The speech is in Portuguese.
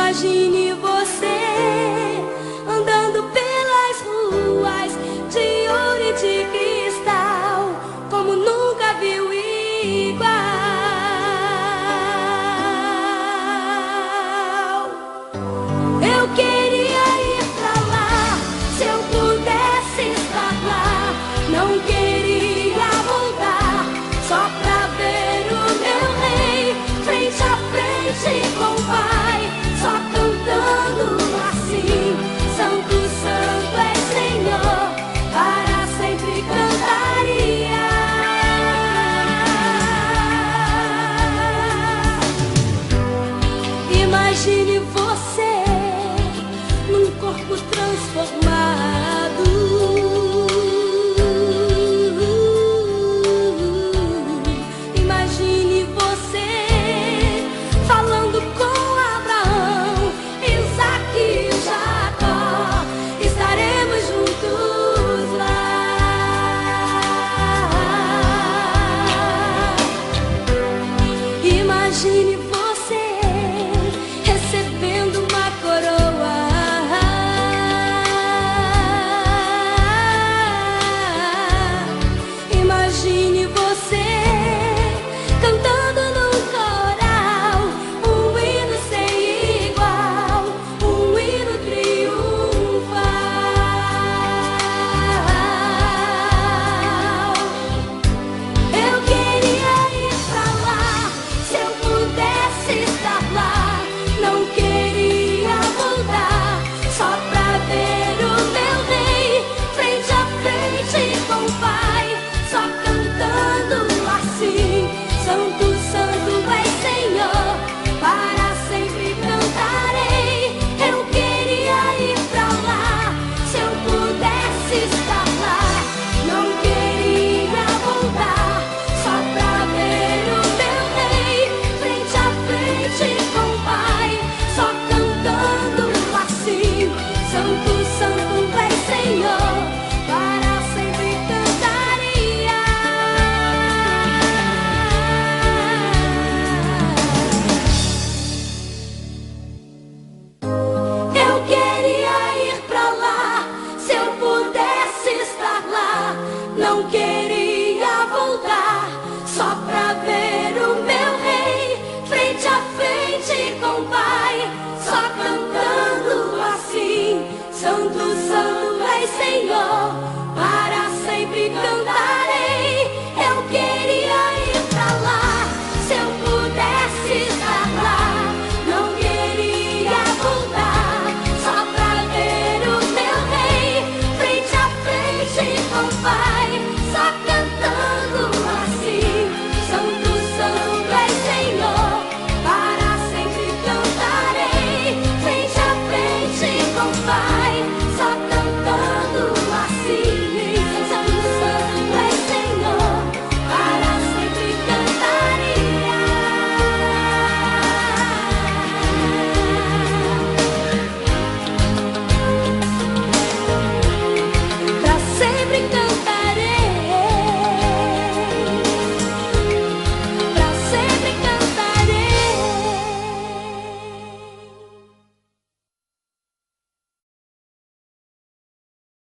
Imagine você andando pelas ruas de ouro e de cristal, como nunca viu igual. Eu queria ir pra lá, se eu pudesse estar lá. Não queria voltar, só pra ver o meu rei frente a frente com o Pai, só cantando assim: Santo, Santo é Senhor, para sempre cantaria. Imagine você num corpo transformado. Imagine você falando com Abraão, Isaque e Jacó. Estaremos juntos lá. Imagine você recebendo uma coroa. Imagine você cantando num coral um hino sem igual, um hino triunfal. Eu queria ir pra lá, se eu pudesse estar lá. Não queria voltar, só pra ver o meu rei frente a frente com o Pai, só cantando assim: Santo, Santo